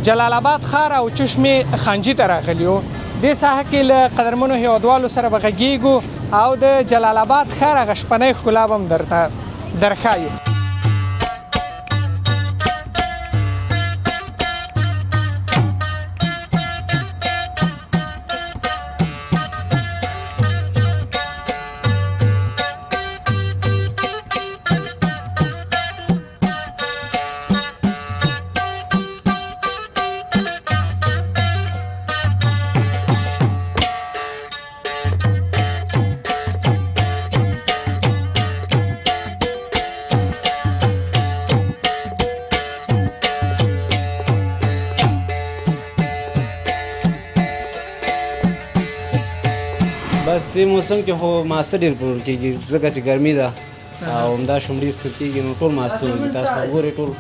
جلال آباد ښار او چشمې خانجي ته راغلي یو. دې ساحه کې له قدرمنو هیوادوالو سره به غږیږو او د جلال آباد ښار هغه شپنۍ ښکلا به هم درته درښایو. بس دې موسم کې خو ماسته ډېر پلور کېږي ځکه چې ګرمي ده او همدا شومړي ایستل کېږي نو ټول ماسته وي. تاسو ګورئ ټول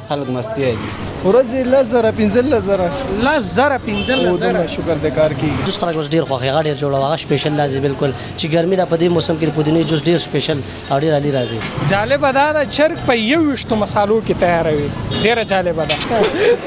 خلک مستي دي. ورځې 10,000 15,000 10,000 شکر د کار کېږي. جوس خلک اوس ډېر خوښ هغه ډېر جوړه هغه سپیشل راځي بالکل چې ګرمي ده په دې موسم کې پودینې جوس ډېر سپیشل او ډېر عالي راځي. جالبه دا ده چرګ په 21 مسالو کې تیاروي. ډېره جالبه ده.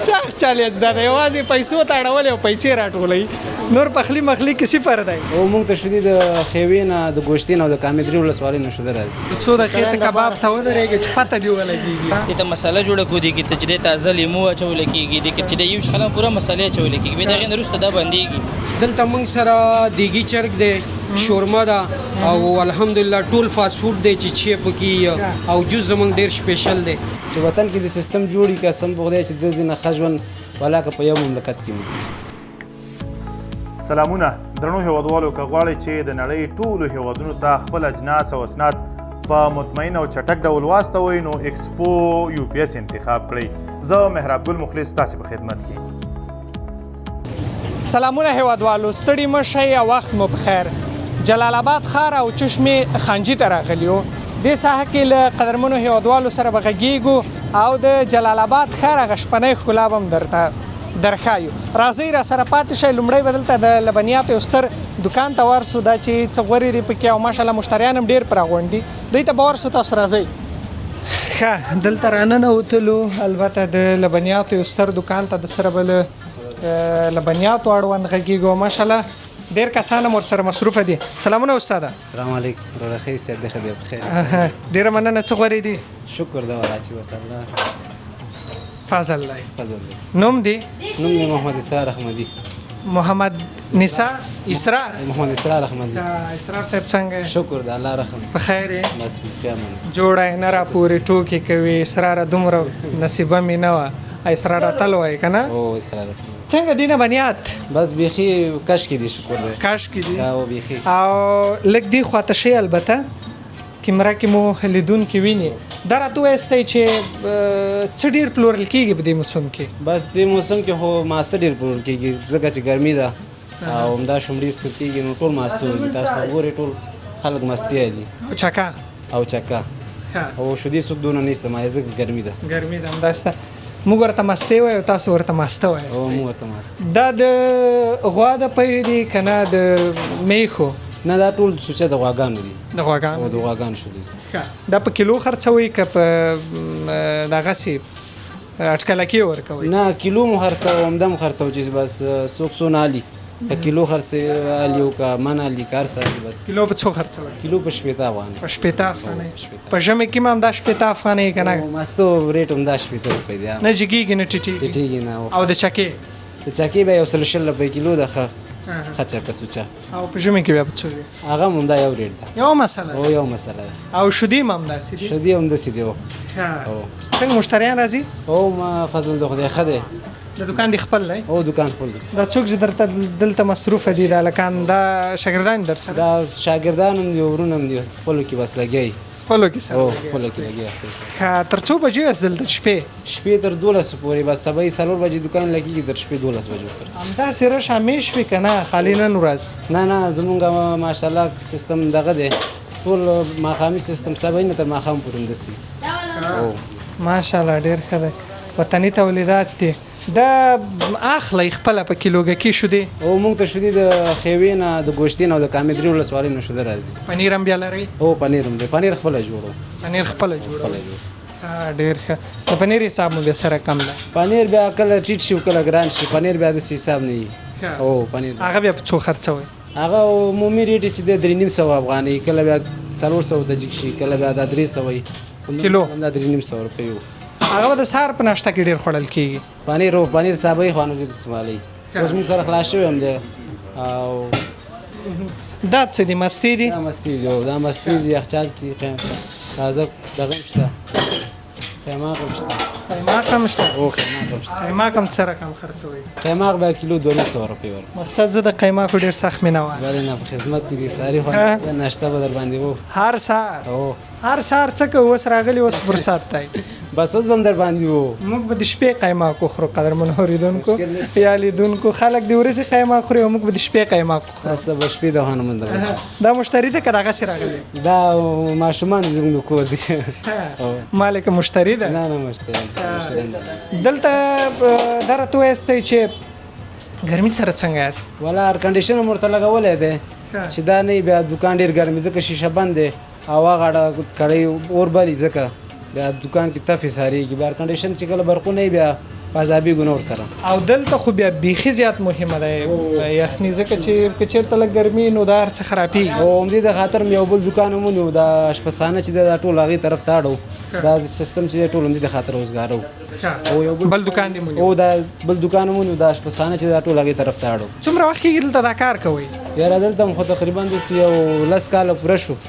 سخت چالیز ده یوازې پیسو ته اړول او پیسې راټولوي نور پخلی مخلی کسی پر دی. او موږ ته شدي د خیوې نه د ګوشتې نه او د کامیدرې ولسوالۍ نه شوده راځي. څو دقیقې کباب ته ودرېږي چې پته دې ولګېږي. دې ته مساله جوړه کړو دي کې تجربه تازه لیمو اچول کېږي دي کې چې یو شخلم پوره مسالې اچول کېږي به دا غن وروسته دا باندېږي. دلته موږ سره دیګي چرګ دی شورما ده او الحمدلله ټول فاست فود دی چې چی پکې او جوس زمونږ ډیر سپیشل دی. چې وطن کې د سیستم جوړي قسم بغدای چې د ځینې خجون ولاکه په یو مملکت کې سلامونه درنو هیوادوالو که غواړئ چې د نړۍ ټولو هیوادونو ته خپل اجناس او اسناد په مطمئن او چټک ډول واستوئ نو ایکسپو UPS انتخاب کړئ. زه مهراب ګل مخلص تاسې په خدمت کې. سلامونه هیوادوالو ستړي مه شئ او وخت مو بخیر. جلال آباد ښار او چشمې خانجي ته راغلي یو. دې ساحه کې له قدرمنو هیوادوالو سره به غږیږو او د جلال آباد ښار هغه شپنۍ ښکلا به هم درته درښایو. راځئ را سره پاتې شئ. لومړی به دلته د لبنیاتو یو ستر دکان ته ورسو دا چې څه غورې دي پکې او ماشاءالله مشتریان هم ډېر پراغونډ دي. دوی ته به ورسو تاسو راځئ. ښه دلته راننوتلو البته د لبنیاتو یو ستر دکان ته د سره به له لبنیاتو اړوند غږیږو. ماشاءالله ډېر کسان هم ورسره مصروفه دي. سلامونه استاده. سلام علیکم وروره ښه یاست د ښه دی بخیر. ډېره مننه. څه غورې دي؟ شکر ده ولا چې وسله فضل دی. فضل دی. نوم دی؟ نوم دی محمد اسرار احمدي. محمد نساء اسرار. محمد اسرار احمدي. اسرار صاحب څنګه؟ شکر د الله رحم. په خیر یې؟ بس بخیر من. جوړه نه را پورې ټوکې کوي. اسرار دومره نصیبه مې نه وه. اسرار تل وایي که نه؟ او اسرار څنګه دي نه بنیاد؟ بس بیخي کش کې دي شکر دی. کش کې دي؟ او بیخي او لږ دی خواته شي البته کیمره کې مو لیدونکي ویني. دا راته ووایستی چې څه ډېر پلورل کېږي په دې موسم کې؟ بس دې موسم کې خو ماسته ډېر پلورل کېږي ځکه چې ګرمي ده او همدا شومړي ایستل کېږي نو ټول ماسته وي. تاسو ګورئ ټول خلک مستي دي. چکه او چکه او شدي څوک دونه نه استعمالوي ځکه ګرمي ده. ګرمي ده همداسته. موږ ورته مستې وایو تاسو ورته ماسته وایاست. او موږ ورته ماسته. دا د غوا د پۍ دي که نه د میښو؟ نه دا ټول سوچه د غواګانو دي. د غواګانو؟ او د غواګانو شو دي. دا په کیلو خرڅوئ که په دغسې اټکلکې ورکوئ؟ نه کیلو مو خرڅوو همدا مو خرڅوو چې بس څوک څو نه الي. که کیلو خرڅوي او که من الي کار سره بس. کیلو په څو خرڅوئ؟ کیلو په 80 افغانۍ. په 80 افغانۍ. په ژمي کې هم همدا 80 افغانۍ که نه؟ مستو ریټ همدا 80 روپۍ دی. نه جګېږي نه ټیټېږي؟ ټیټېږي نه. او د چکې؟ د چکې به 120 روپۍ کیلو ده ښه چکه سوچه. او په ژمي کې بیا په څو وي؟ هغه هم همدا یو ریټ ده. یو مسله ده؟ او یو مسله ده. او شودي هم همداسې دي؟ شودي هم همداسې دي. څنګه مشتریان راځي؟ او ما فضل د خدای ښه دی. د دکان دی خپل دی؟ او دکان خپل دی. دا څوک چې درته دلته مصروفه دي دا هلکان دا شاګردان در سره؟ دا شاګردان هم دي ورونه هم دي خپلو کې بس لګیایي. خپلو کې سره؟ او خپلو کې لګیایي. تر څو بجې یاست دلته شپې؟ شپې تر 12 پورې بس سبا یې 4 بجې دکان لګېږي تر شپې 12 بجې پورې. همداسې رش همیش وي که نه خالي نن ورځ؟ نه نه زمونږ ماشاءالله سیستم دغه دی ټول ماښامي سیستم سبا نه تر ماښام پورې همداسې. ماشاءالله ډېر ښه دی. وطني تولیدات دي. دا اخلی خپله په کیلوګه کې شودې؟ او موږ ته شودې د خیوې نه د ګوشتې نه او د کامیدرې ولسوالۍ نه شوده راځي. پنیر هم بیا لرئ؟ او پنیر هم دی. پنیر خپله جوړو. پنیر خپله جوړو. ډېر ښه د پنیر حساب مو بیا سره کم ده پنیر بیا کله ټیټ شي کله ګران شي پنیر بیا داسې حساب نه وي او پنیر هغه بیا په څو خرڅوئ هغه عمومي ریټ چې دی 350 افغانۍ کله بیا 400 د جګ شي کله بیا د 300 وي کیلو دا 350 روپۍ وو هغه به د سهار په ناشته کې ډېر خوړل کېږي پنیر صابۍ خو نه ډېر استعمالوي اوس موږ سره خلاص شوی هم دی او دا څه دي مستې دي دا مستې دي یخچال کې تازه دغه شته قیماق هم شته قیماق هم شته او قیماق هم شته قیماق هم څه رقم خرڅوئ قیماق به کیلو 200 روپۍ ورکړي مقصد زه د قیماقو ډېر سخت مینه وال بلې نه په خدمت کې دي ساري خو ناشته به در باندې وو هر سهار او هر سهار څه کوو اوس راغلي اوس فرصت دی بس اوس به هم در باندې وو موږ به د شپې قیماق وخورو قدرمنو اورېدونکو یا لیدونکو خلک د ورځې قیماق خوري او موږ به د شپې قیماق وخورو تاسو به شپې د هنمند دا مشتری ده که دغسې راغلی دا ماشومان زموږ د کور دي مالک مشتری ده نه مشتری دلته دا راته وایستی چې ګرمي سره څنګه یاست ولا ایر کنډیشن هم ورته لګولی دی چې دا نه بیا دکان ډېر ګرمي ځکه شیشه بند دی هوا غاړه کړی اور بلي ځکه بیا دکان کې تفې سارېږي بیا ایر کنډیشن چې کله برقونه وي بیا پازابي ګونه ورسره او دلته خو بیا بیخي زیات مهمه ده یخني ځکه چې که چېرته لږ ګرمي نو دا هر څه خرابېږي او همدې د خاطر مې یو بل دکان هم ونیو دا اشپزخانه چې دی دا ټول هغې طرف ته اړو دا سیستم چې دی ټول همدې د خاطر اوزګاره او یو بل دکان دې مونږ او دا بل دکان هم ونیو دا اشپزخانه چې دا ټول هغې طرف ته اړو څومره وخت کېږي دلته دا کار کوئ یاره دلته هم خو تقریبا داسې یو 10 کاله پوره شو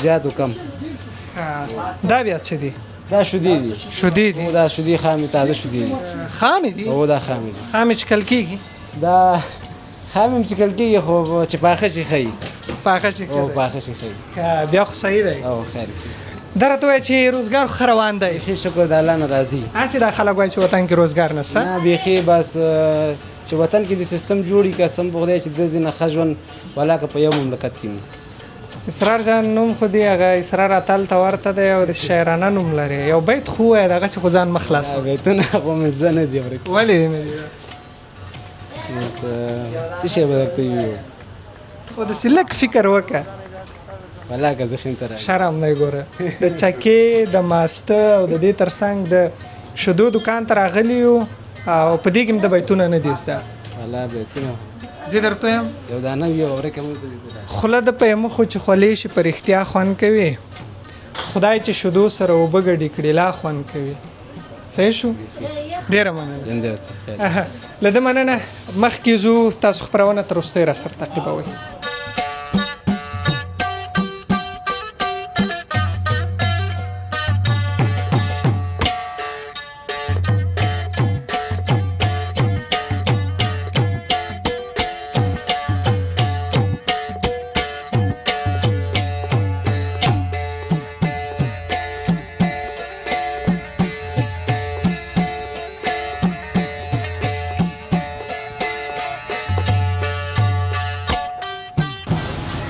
زیات و کم دا بیا څه دي دا شودې دي شودې دي دا شودې خامې تازه شودې دي خامې دي او دا خامې دي خامې چکل کېږي دا خامې هم چکل کېږي خو چې پاخه شي ښه پاخه شي او پاخه شي ښه بیا خو صحیح دی او خیر سي دا راته وایي چې روزګار خو ښه روان دی بیخي شکر د الله نه راضي هسې دا خلک وایي چې وطن کې روزګار نشته نه بیخي بس چې وطن کې د سیستم جوړي قسم په خدای چې د ځینې ښه ژوند ولاکه په یو مملکت کې اسرار جان نوم خو دی هغه اسرار اتل ته ورته دی او د شاعرانه نوم لري یو بیت خو وایي دغسې خو ځان مه خلاص بیتونه خو مې زده نه دي ورک ولې دې نه دي څه شی به درته ووایو خو داسې لږ فکر وکړه ولاکه ذهن ته راغی شرم نه ګوره د چکې د ماسته او د دې ترڅنګ د شیدو دکان ته راغلي یو او په دې کې هم د بیتونه نه دي زده والا بیتونه زه درته وایم یو دانه وي ورکه مونږ خوله د په مخ چې خولې شي په رښتیا خوند کوي خدای چې شیدو سره اوبه ګډې کړي لا خوند کوي صحیح شو ډېره مننه له ده مننه مخکې ځو تاسو خپرونه تر وروستۍ را سره تعقیبوئ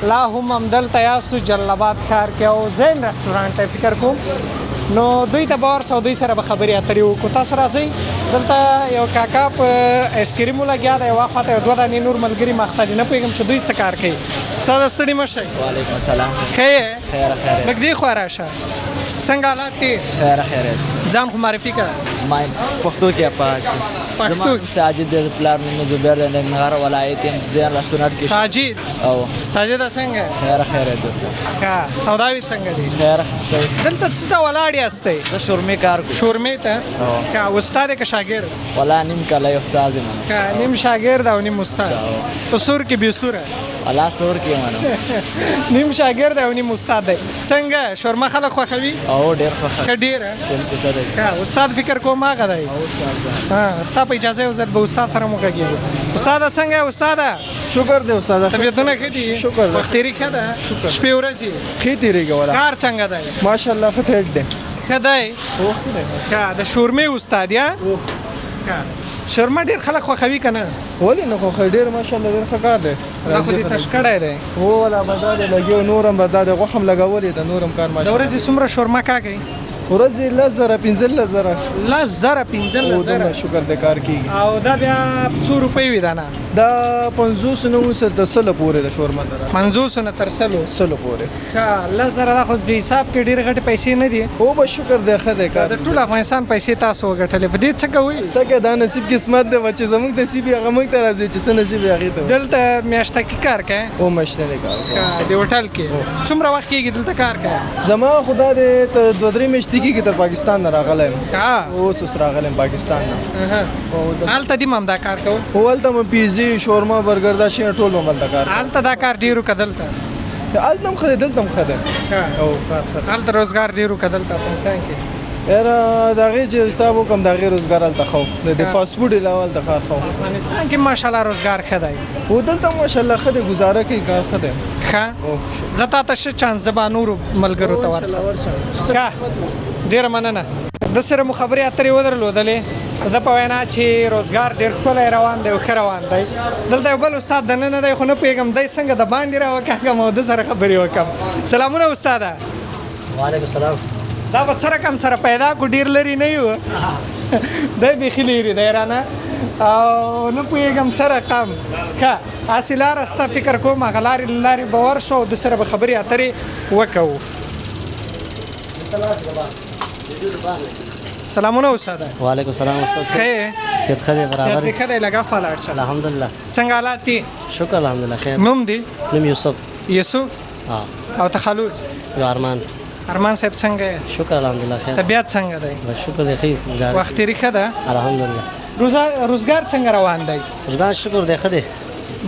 لا هم همدلته یاستو جلال آباد ښار کې او زین رستورانټ ته فکر کوم نو دوی ته به ورسه او دوی سره به خبرې اترې وکړو تاسو راځئ دلته یو کاکا په ایسکریمو لګیا دی یوه خواته یو دوه دانې نور ملګري مخته دي نه پوهېږم چې دوی څه کار کوي استاده ستړي مه شئ وعلیکم السلام ښه یې خیر لږ دې خوا راشه څنګه حالات دي خیر ځان خو معرفي کړه ما پښتو کې پاک پښتو ساجد د پلار نوم زبیر د ننګرهار ولایت یم زین رستورانټ کې ساجد او ساجد څنګه خیر دوست ښه سوداوي څنګه دي خیر صحیح دلته څه ته ولاړ یاستئ د شورمې کار کوم شورمې ته ښه استاد که شاګرد ولا نیم کله استاد یم ښه نیم شاګرد او نیم استاد په سور کې بې سوره ولا سور کې منو نیم شاګرد او نیم استاد دی څنګه شورما خلک خوښوي او ډېر خوښه ښه ډېره ښه استاد فکر کوم هغه دی ستا په اجازه یو ځل به استاد سره وغږېږو استاده څنګه یې استاده شکر دی استاده طبیعتونه ښه دي شکر دی وخت تېري ښه ده شپې ورځې ښې تېرېږي ولا کار څنګه دی ماشاءالله ښه ټیټ دی ښه دی ښه د شورمې استاد یا شورما ډېر خلک خوښوي که نه ولې نه خوښوي ډېر ماشاءالله ډېر ښه کار دی دا خو دې تش کړی دی هو ولا به دا دی لګي او نور هم به دا دی غوښه هم لګولې ده نور هم کار د ماشاءالله ورځې څومره شورما کا کوي ورځې 10,000 15,000 10,000 15,000 شکر د کار کیږي او دا بیا 100 روپۍ وي دانه دا 50 نه وسه د 100 پورې د شورما دره 500 نه تر 100 پورې ها 10,000 دا خو د حساب کې ډېر غټ پیسې نه دي او به شکر د خدای کار د ټول افغانستان پیسې تاسو وګټلې په دې څه کوي څنګه دا نصیب قسمت دی چې زموږ نصیب هغه موږ ته راځي چې څه نصیب هغه ته دلته میاشته کې کار کوي او مشتری کار د هوټل کې څومره وخت کېږي دلته کار کوي زما خدا دې ته 2-3 میاشتې کې تر پاکستان نه راغلم ها اوس راغلم پاکستان نه هلته دې هم دا کار کوي هلته مې پیزي شورما برګر دا شی ټول ممل دا کار هلته دا کار ډېرو کدلته هلته هم خدای دلته هم خدای او هلته روزګار ډېرو کدلته افغانستان کې یاره د هغې چې حساب وکړم د هغې روزګار هلته ښه د فاسټ فوډ علاوه هلته کار ښه افغانستان کې ماشاءالله روزګار ښه دی او دلته ماشاءالله ښه دی ګزاره کوي کار ښه دی ښه زه تا ته ښه چانس زه به نورو ملګرو ته ورسم ښه ډېره مننه د سره مو خبرې اترې ودرلودلې د په وینا چې روزګار ډېر ښکلی روان دی او ښه روان دی دلته یو بل استاد دننه دی خو نه پوهېږم دی څنګه د باندې راوکاږم او د سره خبرې وکړم سلامونه استاده وعلیکم السلام دا به څه رقم سره پیدا کو ډېر لرې نه یو دی بیخي لرې دی رانه او نه پوهېږم څه رقم ښه هسې لاره ستا فکر کوم هغه لارې له لارې به ورشو او د سره به خبرې اترې وکوو سلامونه استاده وعلیکم السلام استاد ښه صحت ښه دی برابر صحت ښه دی لږه خوا لاړ شه الحمدلله څنګه حالات دي شکر الحمدلله خیر نوم دی نوم یوسف یوسف ها او تخلص یو ارمان ارمان صاحب څنګه یې شکر الحمدلله خیر طبیعت څنګه دی بس شکر دی ښه گزاره وخت تېري ښه ده الحمدلله روزګار څنګه روان دی روزګار شکر دی ښه دی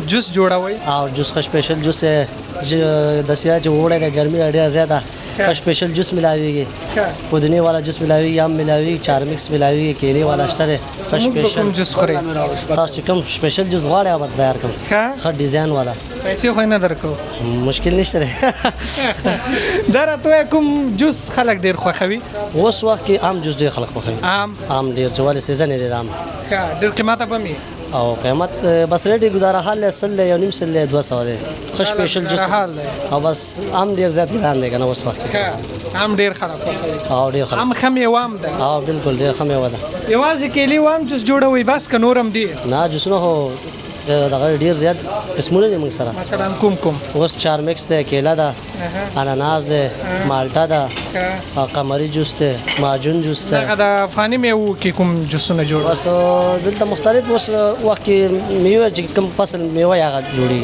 جوس جوړوئ او جوس کا special juice है दसिया जो ओढ़े है गर्मी अड़िया ज़्यादा का स्पेशल जूस मिलाएगी पुदीने वाला जूस मिलाएगी आम मिलाएगी चार मिक्स मिलाएगी केले वाला स्टर है का स्पेशल जूस खरे खास कम स्पेशल जूस वाले आप तैयार कम का डिजाइन वाला पैसे खो न درکو मुश्किल नشته دره ته کوم جوس خلک ډیر خوښوي اوس وخت کې عام جوس ډیر خلک خوښوي عام ډیر جوال سیزن دی عام ډیر قیمته به او قیمت بس ریټي گزاره حال سل یو نیم سل 200 دی خو سپیشل جوس او بس عام ډیر زیات ګران دی کنه اوس وخت عام ډیر خلک خوښوي او ډیر خلک عام خمه وام ده او بالکل ډیر خمه و ده یوازې کېلی وام جوس جوړوي بس ک نورم دی نه جوس نه هو دا ډیر زیات قسمونه دي موږ سره مثلا کوم اوس چار مکس ده کیلا ده اناناس ده مالټا ده قمری جوس ده ماجون جوس ده دا د افغاني میوه کې کوم جوسونه جوړ بس دلته مختلف اوس وخت کې میوه چې کوم فصل میوه هغه جوړي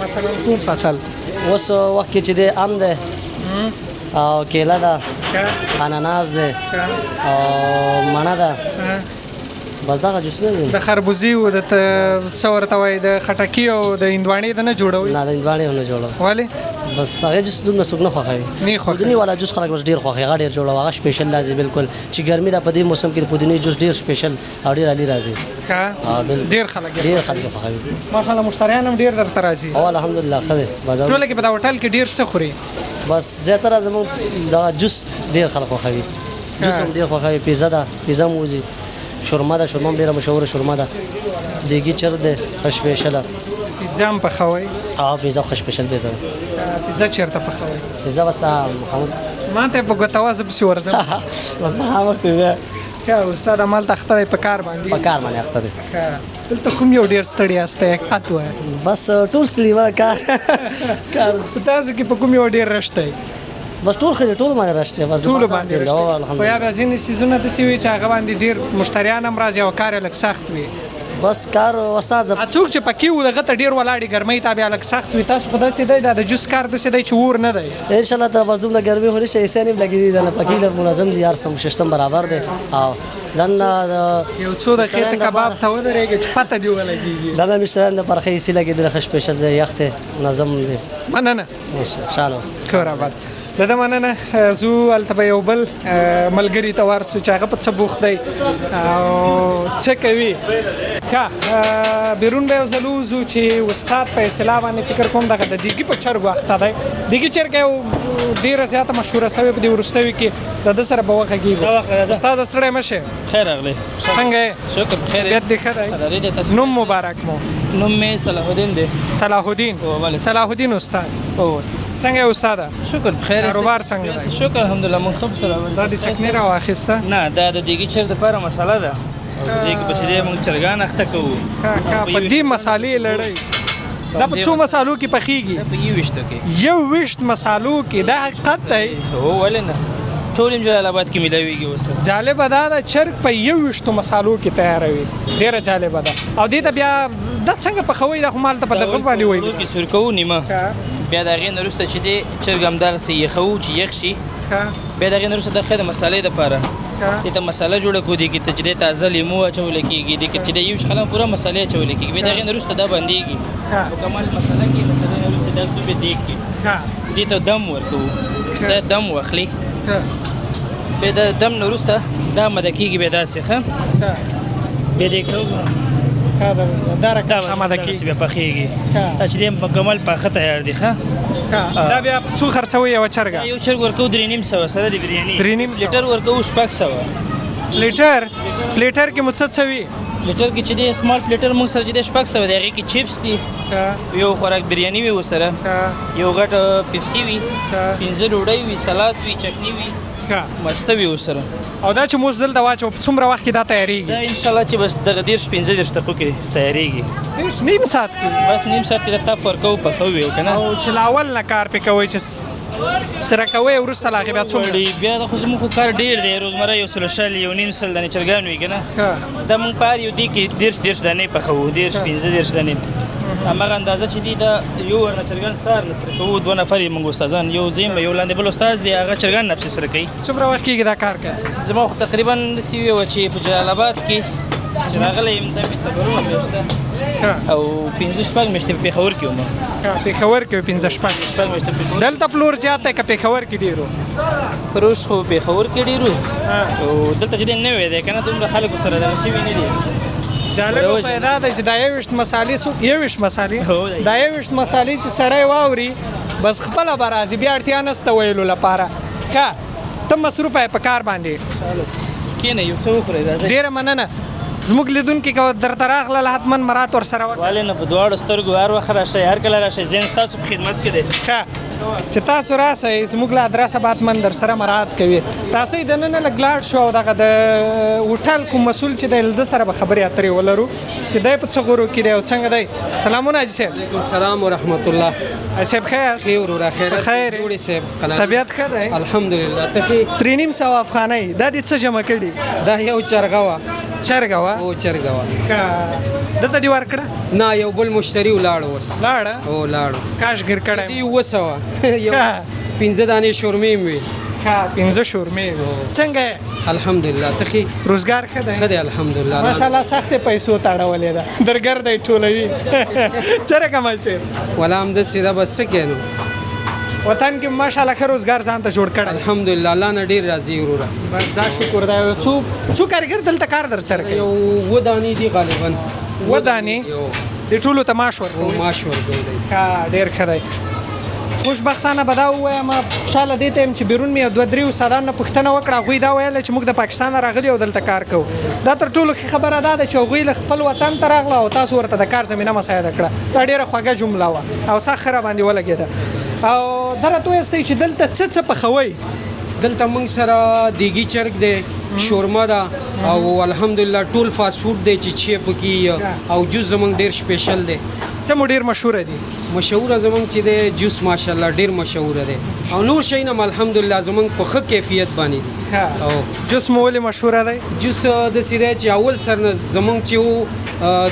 مثلا کوم فصل اوس وخت کې چې ده ام ده او کیلا ده اناناس ده او مڼه ده بس دا جوس نه د خربوزي او د څورته وای د خټکی او د اندواني د نه جوړوي نه د اندواني نه جوړو ولی بس هغه جوس د مسوک نه خوخوي نه خوخوي پودینی والا جوس خلک ډیر خوخوي هغه ډیر جوړو هغه سپیشل لازم بالکل چې ګرمي د پدې موسم کې پودینی جوس ډیر سپیشل او ډیر علي راځي ها ډیر خلک خوخوي ماشاءالله مشتریان هم ډیر درته راځي او الحمدلله خدای ټول کې په دا هوټل کې ډیر څه خوري بس زیاتره زموږ دا جوس ډیر خلک خوخوي جوس هم ډیر خوخوي پیزا ده پیزا موزي شورما ده شورما ډیره مشهور شورما ده دیګي چر ده خشبېشله پیزا هم پخوي او پیزا خشبېشل پیزا پیزا چیرته پخوي پیزا بس محمد ما ته په ګوتواز به ورځم بس ما وخت دی کا استاد عمل تخته په کار باندې اخته دی دلته کوم یو ډیر ستړی استه قط وای بس ټول ستړي وای کار تاسو کې په کوم یو ډیر رشته بس ټول خیر ټول باندې راشته بس ټول باندې الحمدلله یا به ځینې سیزونه د سیوي چې هغه باندې ډیر مشتریان هم راځي او کار لک سخت وي بس کار استاد څوک چې پکې و دغه ته ډیر ولاړی ګرمۍ تابع لک سخت وي تاسو خدای سي دی د جوس کار د سي دی چې ور نه دی ان شاء الله تر بس دومره ګرمي هوري شي سنیم لګی دی نه پکې له منظم دي یار سم سیستم برابر دی او دنه یو څو د خېټه کباب ته ودرېږي چې پته دی ولګي دنه مشتریان د پرخې سي لګی د خش سپیشل دی یخته نظم دی مننه ان شاء الله کوراباد د مننه زو التبه یو بل ملګری ته ورسو چې هغه په څه بوخت دی او څه کوي ښه بیرون به زلوزو چې استاد په اصطلاح باندې فکر کوم دغه د دیګي په چرګ وخت دی دیګي چرګ یو ډیره زیاته مشهوره شوی په دې ورستوي کې د سره به وخت کېږي استاد ستړی مشه خیر راغلی څنګه شکر خیر بیت دی خدای نوم مبارک مو نوم می صلاح الدین دی صلاح الدین صلاح الدین استاد او څنګه یې استاده شکر بخیر کاروبار څنګه دی شکر الحمدلله مونږ ښه سره دا د چکنی راواخیسته نه دا د دیګي چرګ دپاره مساله ده او دې کې به چې دی مونږ چرګان اخته کوو په دې مسالې لړۍ دا په څو مسالو کې پخیږي په 21 کې 21 مسالو کې دا حقیقت دی هو ولې نه ټول جلال آباد کې ملاويږي اوس جالب ده دا چرګ په 21 مسالو کې تیاروي ډیره جالب ده او دې ته بیا د څنګه پخوي د خمال ته په دغه باندې وایي کې سرکو نیمه بیا دا غي نورسته چې دی چرګ هم دغه سي یخو چې یخ شي بیا دا غي نورسته د خیر مسالې د پاره دې ته مساله جوړه کو دي کې تجربه تازه لیمو اچول کېږي دې کې چې دی یو خلک پورا مسالې اچول کېږي بیا دا غي نورسته دا باندېږي مکمل مساله کې مساله نورسته د دوبه دی کې دې ته دم ورکو دا دم واخلي به د دم نورسته دا مده کېږي به داسې ښه به دې کوو دا راکړه ما د کې بیا پخېږي چې دې مکمل پاخه تیار دي ښه دا بیا څو خرڅوي یو چرګه یو چرګ ورکو 3.5 سره د بریاني 3.5 لیټر ورکو 600 لیټر کې متصوي لیټر کې چې دی سمال پلیټر موږ سره چې دی 600 دی هغه کې چپس دي یو خوراک بریاني وي وسره یو غټ پیپسي وي 15 ډوډۍ وي سلاد وي چټني وي مستوي وسره او دا چې موږ دلته واچو په څومره وخت کې دا تیاریږي دا ان شاء الله چې بس دغه 15 دقیقو کې تیاریږي نیم ساعت کې بس نیم ساعت کې تا فرقو په خو وي کنه او چې لاول نه کار پې کوي چې سره کوي ورسته لاغه بیا څومره بیا د خو زموږ کار ډیر دی روزمره یو سل شل یو نیم سل د چرګان وي کنه دا مونږ پار یو دی کې 10 دانې په خو 15 دانې امر اندازه چې دی دا یو ورنه چرګان سار نسره کوو دوه نفر موږ استادان یو زم یو لاندې بل استاد دی هغه چرګان نفس سره کوي څومره وخت کېږي دا کار کوي زما تقریبا سی وی چې په جلال آباد کې چې راغلی یم د څلورمه میاشته او 15 شپږ میاشتې په پېښور کې وم پېښور کې 15 شپږ میاشتې دلته پلور زیات دی که پېښور کې ډېرو پروس خو پېښور کې ډېرو او دلته چې نه وی دی کنه دومره خلکو سره دغه شوي نه دي جالب پیدا دی چې دا 21 مسالې 21 مسالې دا 21 مسالې چې سړی واوري بس خپله به راځي بیا اړتیا نشته ویلو لپاره ښه ته مصروفه یې په کار باندې کښېنه یو څه وخورئ راځئ ډېره مننه زموږ لیدونکي که درته راغله حتما مرات ورسره وکړه ولې نه په دواړو سترګو هر وخت راشئ هر کله راشئ ذهن ستاسو په خدمت کې دی ښه چې تاسو راسئ زموږ له ادرسه به حتما در سره مراعات کوي راسئ دننه لږ لاړ شو او دغه د هوټل کوم مسؤل چې دی له ده سره به خبرې اترې ولرو چې دی په څه غورو کې دی او څنګه دی سلامونه حاجي صاحب علیکم السلام ورحمت الله حاجي صاحب ښه یاست خیر ورا خیر خیر جوړې صاحب طبیعت ښه دی الحمدلله ته ښې 3.5 افغانۍ دا دې څه جمع کړي دا یو چرګه وه چرګه وه او چرګه وه دته دې ورکړه نه یو بل مشتری ولاړ اوس لاړه او لاړو کاش ګیر کړی دی 200 یو 15 دانې شورمې مې وي ښه 15 شورمې څنګه الحمدلله ته ښې روزګار ښه دی ښه دی الحمدلله ماشاءالله سختې پیسو تړولې ده درګر دی ټولوي څه رقم صاحب ولا همداسې ده بس څه کوې نو وطن کې ماشاءالله ښه روزګار ځان ته جوړ کړی الحمدلله الله نه ډېر راضي وروره بس دا شکر دی څو کارګر دلته کار در سره کوي یو 2 دانې دي غالبا 2 دانې د ټولو ته معاش ورکوي معاش ورکوي ډېر ښه دی خوشبختانه به دا ووایم خوشحاله دې ته یم چې بیرون مې 2-3 استادانو نه پوښتنه وکړه هغوی دا ویله چې موږ د پاکستان راغلي او دلته کار کوو دا تر ټولو ښه خبره دا ده چې هغوی له خپل وطن ته راغله او تاسو ورته د کار زمینه مساعده کړه دا ډېره خوږه جمله وه او څه ښه راباندې ولګېده او دا راته وایاستئ چې دلته څه پخوئ دلته موږ سره دیګي چرګ دی شورما ده او الحمدلله ټول فاست فوډ دی چې پکې او جوس زموږ ډېر سپیشل دی څه مو ډېر مشهوره دي مشهوره زموږ چې دی جوس ماشاءالله ډېر مشهوره دی او نور شی نه الحمدلله زموږ په ښه کیفیت باندې دي او جوس مو ولې مشهوره دی جوس داسې دی چې اول سر نه زموږ چې و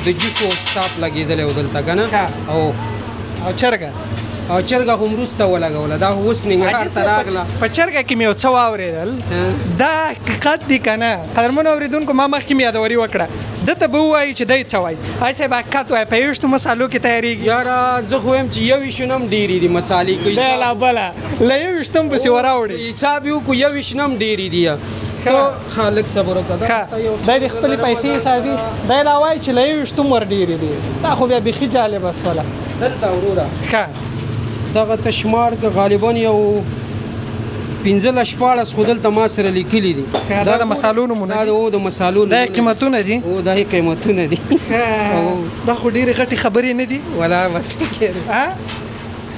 د جوسو سټاپ لګېدلی و دلته که نه او چرګه او چرګه خو وروسته ولګوله دا خو اوس ننګرهار ته راغله په چرګه کې مې یو څه واورېدل دا حقیقت دي که نه قدرمنو اورېدونکو ما مخکې مې یادوري وکړه ده ته به ووایي چې دی څه وایي حاجي صاحب حقیقت وایي په 21 مسالو کې تیارېږي یاره زه خو وایم چې 21 نه هم ډېرې دي مسالې کوي بله بله له 21 هم پسې وراوړي حساب یې وکړو 21 نه هم ډېرې دي ته خالق صبر وکړه دا د خپلې پیسې حسابي دا لا وایي چې له 21 هم ور ډېرې دي دا خو بیا بیخي جالبه سوله دلته وروره ښه دغه تشمار که غالبا یو 15-14 خو دلته ما سره لیکلي دي دا د مسالو نومونه دا د مسالو دا قیمتونه دي او دا قیمتونه دي دا خو ډېرې غټې خبرې نه دي ولا بس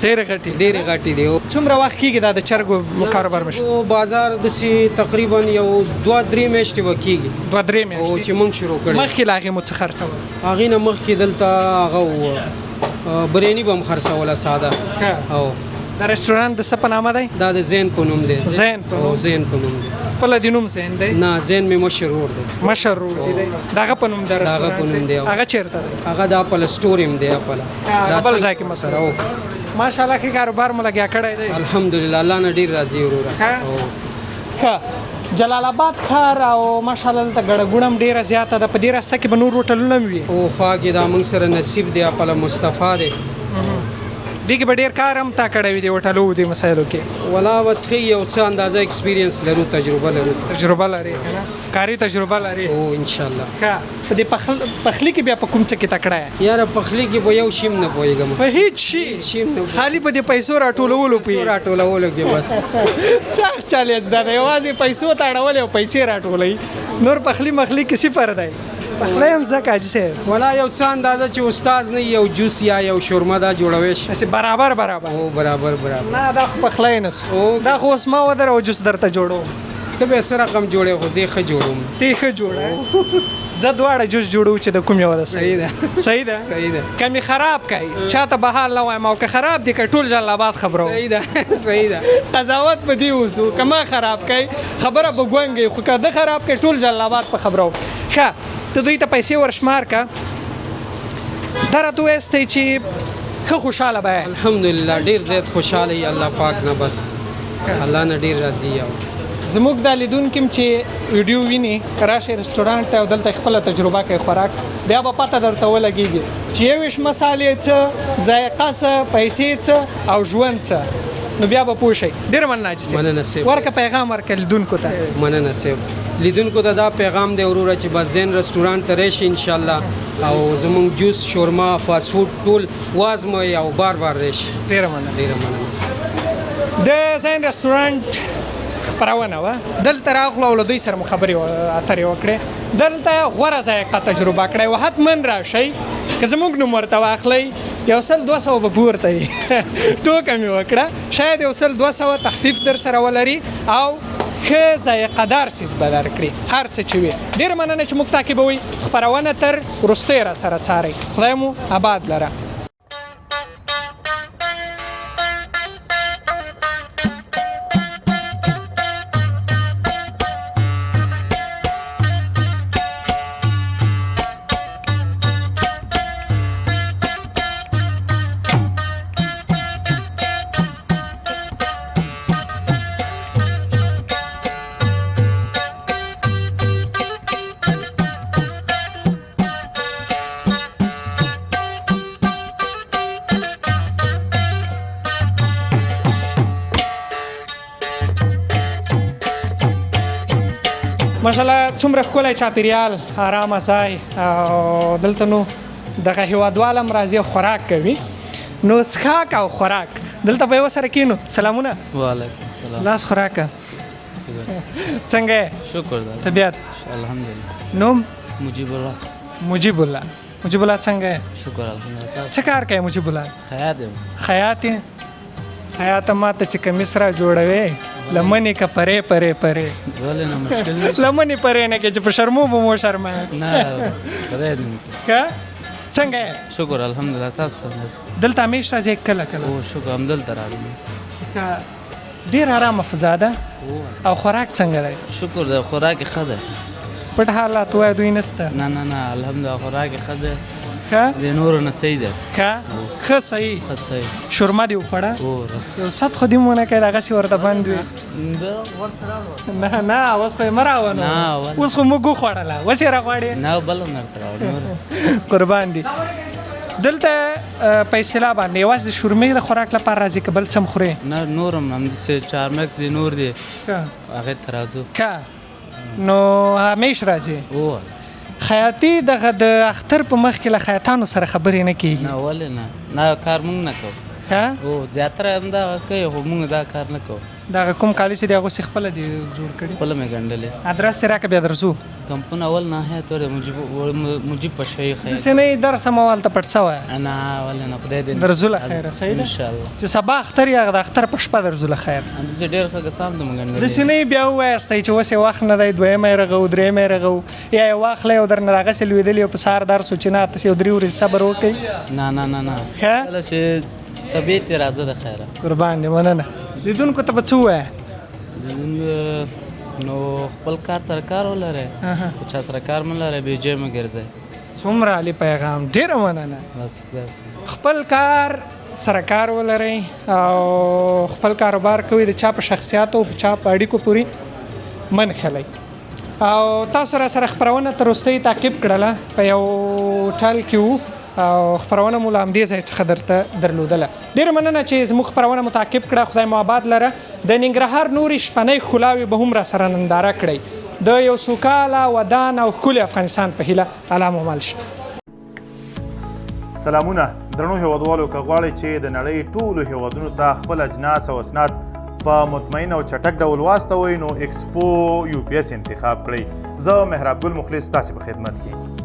ډېرې غټې ډېرې غټې دي. څومره وخت کېږي دا د چرګو کاروبار مشي؟ بازار داسې تقریبا یو 2-3 میاشتې به کېږي 2-3 او میاشتې چې موږ شروع کړی. مخکې له هغې مو څه خرڅول؟ هغې نه مخکې دلته هغه بریاني به هم خرڅوله ساده. او دا رستورانت د څه په نامه دی؟ دا د زین په نوم دی. زین په نوم؟ زین په نوم دی. خپله د نوم زین دی؟ نه زین مې مشر ورور دی. مشر ورور دی د هغه په نوم د هغه په نوم دی. هغه چېرته دی؟ هغه د اپل سټور هم دی. اپل دا بل ځای کې مثلا ماشاءالله ښه کاروبار مو لګیا کړی دی. الحمدلله الله نه ډېر راضي وروره. ښه جلال آباد ښار او ماشاءالله دلته ګڼه ګوڼه هم ډېره زیاته ده. په دې راسته کې به نور هوټلونه هم وي؟ او خوا کې دا موږ سره نصیب دی اپل مصطفی دی. دې کې به ډېر کار هم تا کړی وي د هوټلو دې مسایلو کې؟ ولا بس ښه یو څه اندازه ایکسپیرینس لرو، تجربه لرو. تجربه لري که نه؟ کاري تجربه لري؟ او انشاءالله. ښه په دې پخلي کې بیا په کوم څه کې تکړه یې؟ یاره پخلي کې به یو شي هم نه پوهېږم. په هېڅ شي؟ خالي په دې پیسو راټولولو پوهېږي؟ راټولولو کې بس سخت چالش دا دی. یوازې پیسو ته اړولې او پیسې راټولوي، نور پخلي مخلي کې صفر دی. پخلی هم زده که حاجي صاحب؟ ولا یو څه اندازه چې استاد نه یو جوس یا یو شورما دا جوړوي شي. هسې برابر او برابر نه دا خو پخلی نه سو. دا خو اوس ما ودر او جوس درته جوړوم. ته به څه رقم جوړې خو زه ښه جوړوم. ته ښه جوړه زه دواړه جوس جوړو چې د کوم یو ده. صحیح ده صحیح ده صحیح ده. که مې خراب کړي چاته به حال نه وایم او که خراب دي که ټول جلال آباد خبرو. صحیح ده صحیح ده. قضاوت به دې وسو که ما خراب کړي خبره به ګونګي، خو که ده خراب کړي ټول جلال آباد په خبرو. ښه ته دوی ته پیسې ورشمار که دا راته وویستی چې ښه خوشحاله به یې؟ الحمدلله ډېر زیات خوشحاله یې الله پاک نه. بس الله نه ډېر راضي یو. زموږ دا لیدونکي چې ویډیو ویني راشي رستورانت ته او دلته خپله تجربه کوي خوراک، بیا به پته درته ولګېږي چې یویشت مسالې څه، ذایقه څه، پیسې څه او ژوند څه. نو بیا به پوه شئ. ډېره مننه حاجي صاحب. مننه صاحب. ورکه پیغام ورکړه لیدونکو ته. مننه صاحب. لیدونکو ته دا پیغام دی وروره چې بس زین رستورانت ته راشي انشاءالله او زمونږ جوس شورما فاست فوډ ټول وازموي او بار راشي. ډېره مننه. ډېره مننه. د زین رستورانت خپرونه وه، دلته راغلو او له دوی سره مو خبرې اترې وکړې. دلته غوره ذایقه تجربه کړی و. حتما راشئ که زموږ نوم ورته واخلئ 100-200 به پورته وي. ټوکه مې وکړه. شاید 100-200 تخفیف در سره ولري او ښه ذایقه دار څیز به درکړي هر څه چې وي. ډېره مننه چې موږ تعقیبوئ. خپرونه تر وروستۍ را سره څارئ. خدای مو آباد لره. ماشاءالله څومره ښکلی چاپېریال، ارامه ځای او دلته نو دغه هېوادوال هم راځي او خوراک کوي. نو څښاک او خوراک دلته به یو سره کینو. سلامونه. وعلیکم السلام. لاس خوراکه څنګه یې؟ شکر ده. طبیعت؟ الحمدلله. نوم؟ مجیب الله. مجیب الله. مجیب الله څنګه یې؟ شکر الحمدلله. څه کار کوي مجیب الله؟ خیاط یم. خیاط یې؟ خیاطه ماته چې کمیس را جوړوې لمنې که پرې پرې پرې ولې نه مشکل نشته. لمنې پرې نه کې چې په شرمو به مو شرمه نه پرې نه که څنګه یې؟ شکر الحمدلله. تاسو څنګه؟ دلته همیش راځئ کله کله؟ او شکر همدلته راغلم. ډېر ارامه فضا ده او خوراک څنګه دی؟ شکر ده. خوراک ښه ده. پټ حالات وایه دوی نشته؟ نه نه نه الحمدلله خوراک ښه ده. ښه د نورو نه صحیح ده. ښه ښه صحیح. ښه صحیح. شورما دې وخوړه؟ یو ست خو دې مو نه کوي دغسې ورته بند وي. نه نه اوس خو یې مه راونو. اوس خو موږ وخوړله اوس یې راغواړې؟ نه بله نه درته راوړم. قربان دي. دلته فیصله باندې یوازې د شورمې د خوراک لپاره راځي که بل څه هم خورې؟ نه نور هم همداسې چارمک دي نور دي هغې ته راځو. ښه نو همیش راځي؟ هو. خیاطي دغه د اختر په مخ کې له خیاطانو سره خبرې نه کېږي؟ نه ولې نه. نه کار موږ نه کوو. ښه او زیاتره همدغه کوي خو موږ دا کار نه کوو. دغه کوم کالي چې دی هغوسې خپله دې جوړ کړي خپله مې ګنډلې ادرس دې راکړه بیا درځو کمپونه اول ناحیه ته مجيب په شی خیر داسې نه یې درس هم هلته پټ سوی انا اول نه خدای دې درځو له خیره صحیح ده ان شاء الله چې سبا اختر یا د اختر په شپه درځو له خیر زه ډېر ښه قسم دم ګنډلې داسې نه یې بیا ووایاستئ چې اوس یې وخت نه دی دویمه یې رغو درېیمه یې رغو یا یې واخلی او درنه دغسې لوېدلي او په سهار درس و چې نه تاسې یو 3 ورځې صبر وکړئ نه نه نه نه ښه کله چې طبیعت یې راځه د خیره قربان دې مننه لیدونکو ته به څه ووایه نو خپل کار سره کار ولرئ چا سره کار مه لرئ بې جای مه ګرځئ څومره عالي پیغام ډېره مننه بس خپل کار سره کار ولرئ او خپل کاروبار کوئ د چا په شخصیاتو او په چا په اړیکو پورې مه نښلئ او تاسو را سره خپرونه تر وروستۍ تعقیب کړله په یو ټال کې وو او خپرونه مو له همدې ځای څخه درته درلودله ډېره مننه چې زموږ خپرونه مو تعقیب کړه خدای مو آباد لره د ننګرهار نورې شپنۍ ښکلاوې به هم را سره ننداره کړئ د یو سوکاله ودان او ښکلي افغانستان په هیله الله مو مل شه سلامونه درنو هیوادوالو که غواړئ چې د نړۍ ټولو هیوادونو ته خپل اجناس او اسناد په مطمئن او چټک ډول واستوئ نو ایکسپو UPS انتخاب کړئ زه مهراب ګل مخلص تاسې په خدمت کې